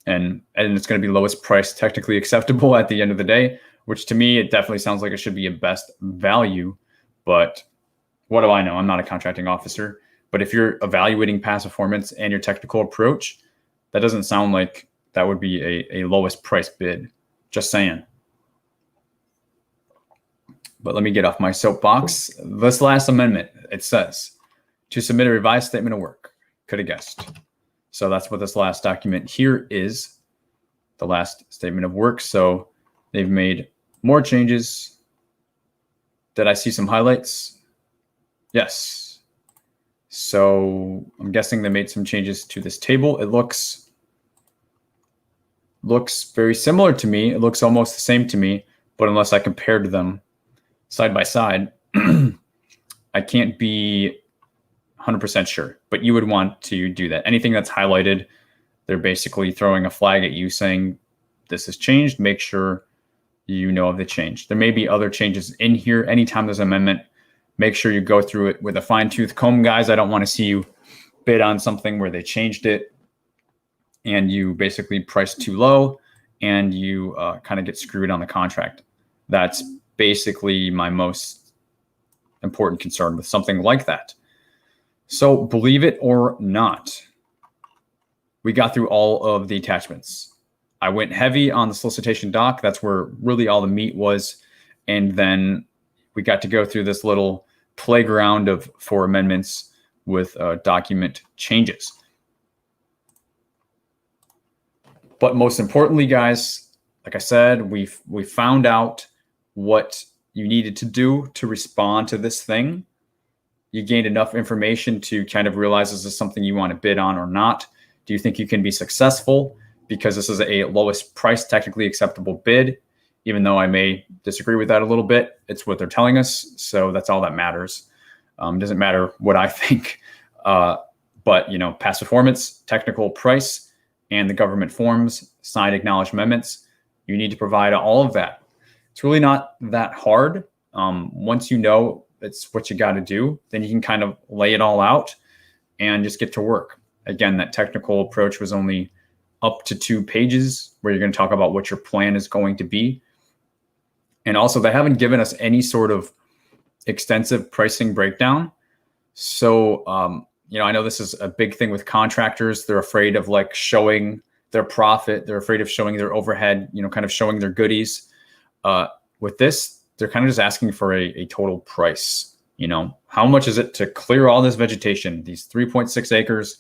And it's going to be lowest price technically acceptable at the end of the day, which to me, it definitely sounds like it should be a best value. But what do I know? I'm not a contracting officer. But if you're evaluating past performance and your technical approach, that doesn't sound like that would be a lowest price bid. Just saying. But let me get off my soapbox. This last amendment, it says to submit a revised statement of work. Could have guessed. So that's what this last document here is, the last statement of work. So they've made more changes. Did I see some highlights? Yes. So I'm guessing they made some changes to this table. It looks very similar to me. It looks almost the same to me, but unless I compared them side by side, I can't be 100% sure, but you would want to do that. Anything that's highlighted, they're basically throwing a flag at you saying this has changed. Make sure you know of the change. There may be other changes in here. Anytime there's an amendment, make sure you go through it with a fine-tooth comb, guys. I don't want to see you bid on something where they changed it and you basically priced too low and you kind of get screwed on the contract. That's basically my most important concern with something like that. So believe it or not, we got through all of the attachments. I went heavy on the solicitation doc. That's where really all the meat was. And then we got to go through this little playground of 4 amendments with document changes. But most importantly, guys, like I said, we found out what you needed to do to respond to this thing. You gained enough information to kind of realize, is this something you want to bid on or not? Do you think you can be successful? Because this is a lowest price technically acceptable bid, even though I may disagree with that a little bit. It's what they're telling us. So that's all that matters. It doesn't matter what I think. But, you know, past performance, technical price, and the government forms, signed acknowledged amendments, you need to provide all of that. It's really not that hard. Once you know it's what you got to do, then you can kind of lay it all out and just get to work. Again, that technical approach was only up to 2 pages where you're going to talk about what your plan is going to be. And also, they haven't given us any sort of extensive pricing breakdown. So, I know this is a big thing with contractors. They're afraid of like showing their profit. They're afraid of showing their overhead, kind of showing their goodies. With this, they're kind of just asking for a total price. How much is it to clear all this vegetation, these 3.6 acres,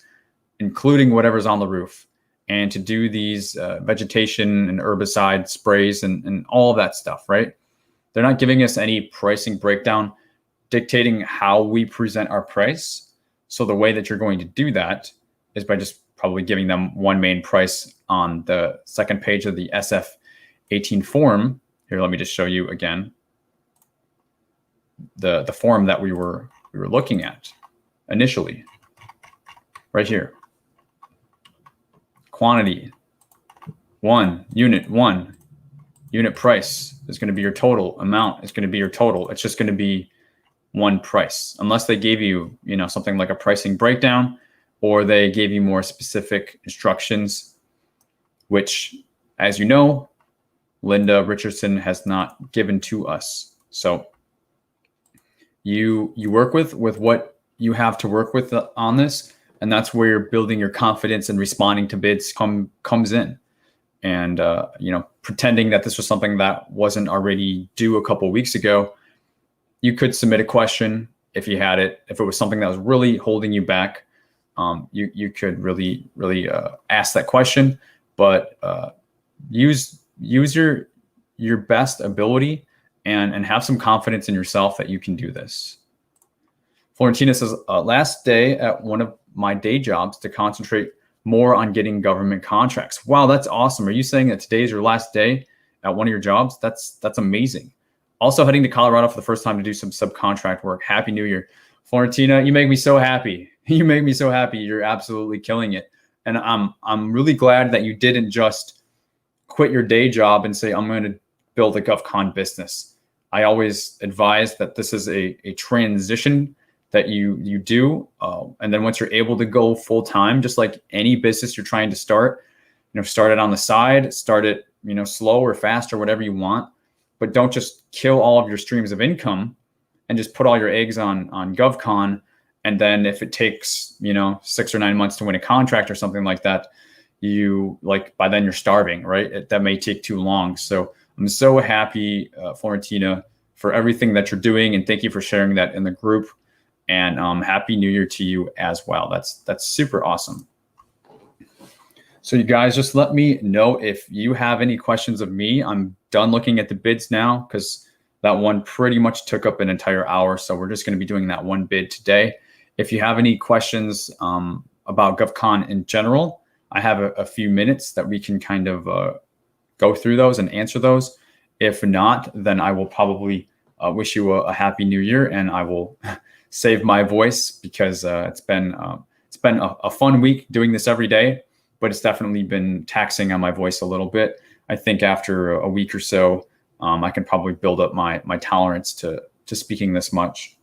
including whatever's on the roof, and to do these vegetation and herbicide sprays and all of that stuff, right? They're not giving us any pricing breakdown dictating how we present our price. So the way that you're going to do that is by just probably giving them one main price on the second page of the SF18 form. Here, let me just show you again the form that we were looking at initially, right here. Quantity, unit price is going to be your total. Amount is going to be your total. It's just going to be one price, unless they gave you, something like a pricing breakdown, or they gave you more specific instructions, which, as you know, Linda Richardson has not given to us. So you work with what you have to work with on this, and that's where you're building your confidence and responding to bids comes in. And pretending that this was something that wasn't already due a couple of weeks ago, you could submit a question if you had it. If it was something that was really holding you back, you could really ask that question. But use your best ability and have some confidence in yourself that you can do this. Florentina says, last day at one of my day jobs to concentrate more on getting government contracts. Wow, that's awesome. Are you saying that today is your last day at one of your jobs? That's amazing. Also heading to Colorado for the first time to do some subcontract work. Happy New Year. Florentina, you make me so happy. You make me so happy. You're absolutely killing it. And I'm really glad that you didn't just quit your day job and say, I'm going to build a GovCon business. I always advise that this is a transition that you do. And then once you're able to go full time, just like any business you're trying to start, start it on the side, start it, slow or fast or whatever you want, but don't just kill all of your streams of income and just put all your eggs on GovCon. And then if it takes, 6 or 9 months to win a contract or something like that, by then you're starving, right? That may take too long. So I'm so happy, Florentina, for everything that you're doing. And thank you for sharing that in the group. And Happy New Year to you as well. That's super awesome. So you guys, just let me know if you have any questions of me. I'm done looking at the bids now because that one pretty much took up an entire hour. So we're just going to be doing that one bid today. If you have any questions about GovCon in general, I have a few minutes that we can kind of go through those and answer those. If not, then I will probably wish you a happy new year, and I will save my voice because it's been a fun week doing this every day, but it's definitely been taxing on my voice a little bit. I think after a week or so, I can probably build up my tolerance to speaking this much.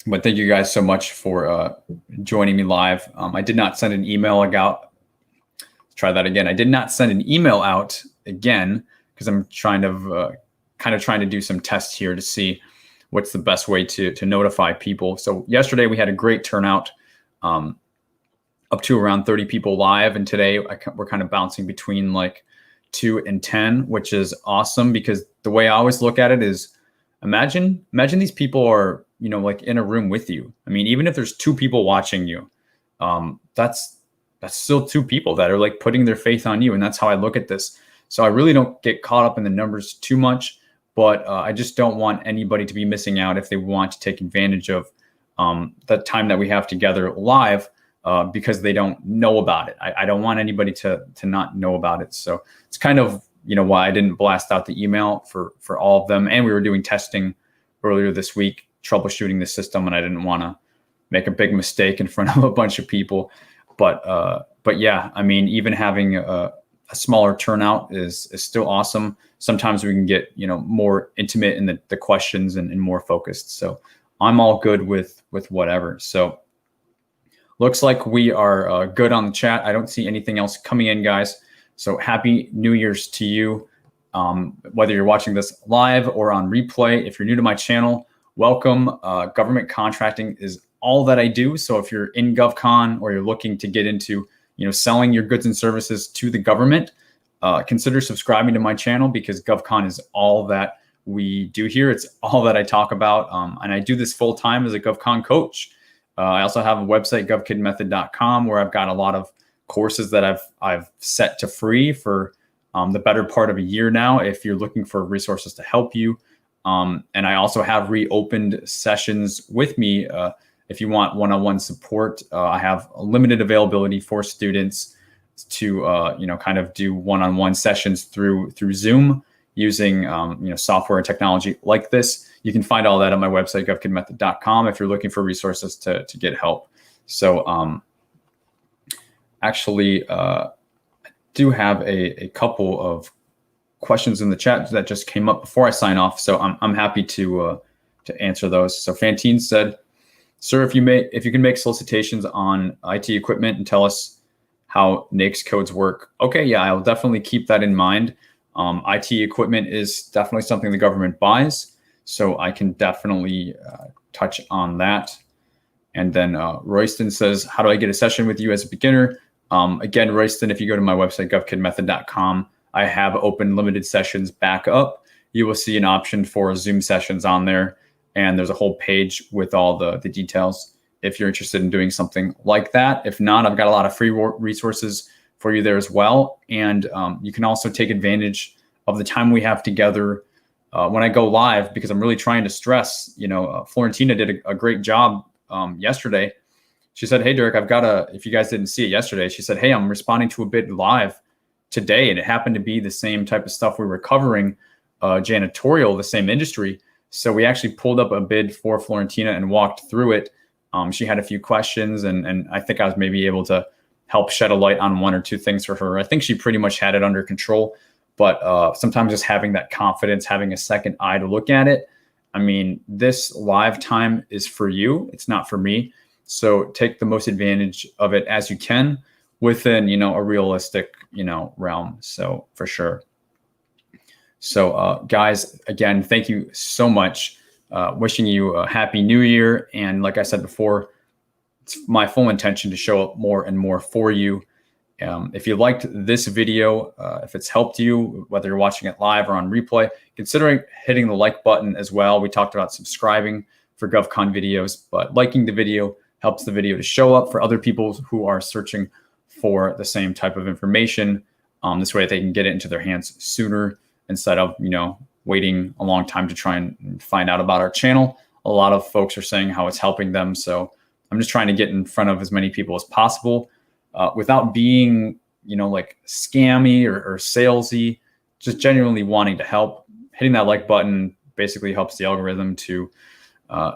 But thank you guys so much for joining me live. I did not send an email out. Try that again. I did not send an email out again because I'm trying to do some tests here to see what's the best way to notify people. So yesterday we had a great turnout, up to around 30 people live. And today we're kind of bouncing between like 2 and 10, which is awesome because the way I always look at it is imagine these people are, like in a room with you. I mean, even if there's 2 people watching you, that's still 2 people that are like putting their faith on you. And that's how I look at this. So I really don't get caught up in the numbers too much, but I just don't want anybody to be missing out if they want to take advantage of the time that we have together live because they don't know about it. I don't want anybody to not know about it. So it's kind of, why I didn't blast out the email for all of them. And we were doing testing earlier this week, troubleshooting the system, and I didn't want to make a big mistake in front of a bunch of people. But yeah, I mean, even having a smaller turnout is still awesome. Sometimes we can get, more intimate in the questions and more focused. So I'm all good with whatever. So looks like we are good on the chat. I don't see anything else coming in, guys. So happy New Year's to you. Whether you're watching this live or on replay, if you're new to my channel, welcome. Government contracting is all that I do. So if you're in GovCon or you're looking to get into, selling your goods and services to the government, consider subscribing to my channel, because GovCon is all that we do here. It's all that I talk about. And I do this full time as a GovCon coach. I also have a website, GovKidMethod.com, where I've got a lot of courses that I've set to free for the better part of a year now, if you're looking for resources to help you. And I also have reopened sessions with me. If you want one-on-one support, I have a limited availability for students to, kind of do one-on-one sessions through Zoom using, software and technology like this. You can find all that on my website, GovKidMethod.com, if you're looking for resources to get help. So actually, I do have a couple of questions in the chat that just came up before I sign off. So I'm happy to answer those. So Fantine said, "Sir, if you can make solicitations on IT equipment and tell us how NAICS codes work." Okay, yeah, I'll definitely keep that in mind. IT equipment is definitely something the government buys, so I can definitely touch on that. And then Royston says, "How do I get a session with you as a beginner?" Again, Royston, if you go to my website, GovKidMethod.com, I have open limited sessions back up. You will see an option for Zoom sessions on there, and there's a whole page with all the details if you're interested in doing something like that. If not, I've got a lot of free resources for you there as well. And you can also take advantage of the time we have together when I go live, because I'm really trying to stress, Florentina did a great job yesterday. She said, "Hey, Derek, if you guys didn't see it yesterday, she said, hey, I'm responding to a bid live today." And it happened to be the same type of stuff we were covering, janitorial, the same industry. So we actually pulled up a bid for Florentina and walked through it. She had a few questions, and I think I was maybe able to help shed a light on one or two things for her. I think she pretty much had it under control, but sometimes just having that confidence, having a second eye to look at it. I mean, this live time is for you. It's not for me. So take the most advantage of it as you can within, a realistic, realm. So for sure. So guys, again, thank you so much. Wishing you a happy new year. And like I said before, it's my full intention to show up more and more for you. If you liked this video, if it's helped you, whether you're watching it live or on replay, considering hitting the like button as well. We talked about subscribing for GovCon videos, but liking the video helps the video to show up for other people who are searching for the same type of information. This way they can get it into their hands sooner instead of, waiting a long time to try and find out about our channel. A lot of folks are saying how it's helping them. So I'm just trying to get in front of as many people as possible without being, like scammy or salesy, just genuinely wanting to help. Hitting that like button basically helps the algorithm to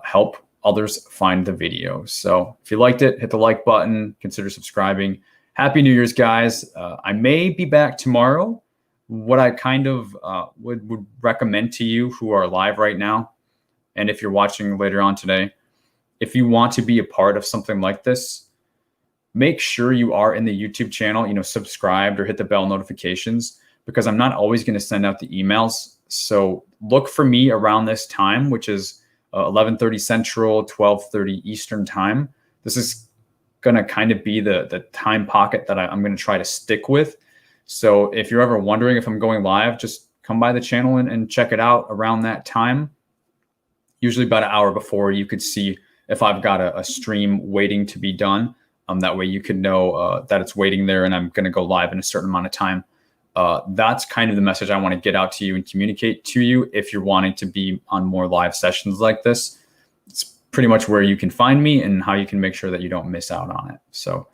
help others find the video. So if you liked it, hit the like button, consider subscribing. Happy New Year's, guys. I may be back tomorrow. What I kind of would recommend to you who are live right now, and if you're watching later on today, if you want to be a part of something like this, make sure you are in the YouTube channel, subscribed or hit the bell notifications, because I'm not always going to send out the emails. So look for me around this time, which is 11:30 Central, 12:30 Eastern time. This is going to kind of be the time pocket that I'm going to try to stick with. So if you're ever wondering if I'm going live, just come by the channel and check it out around that time. Usually about an hour before, you could see if I've got a stream waiting to be done. That way you could know that it's waiting there and I'm going to go live in a certain amount of time. That's kind of the message I want to get out to you and communicate to you if you're wanting to be on more live sessions like this. It's pretty much where you can find me and how you can make sure that you don't miss out on it. So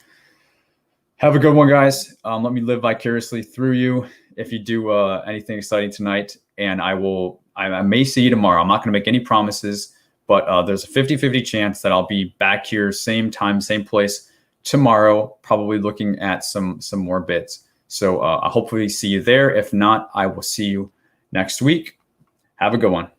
have a good one, guys. Let me live vicariously through you if you do anything exciting tonight. And I may see you tomorrow. I'm not going to make any promises, but there's a 50-50 chance that I'll be back here, same time, same place tomorrow, probably looking at some more bids. So I'll hopefully see you there. If not, I will see you next week. Have a good one.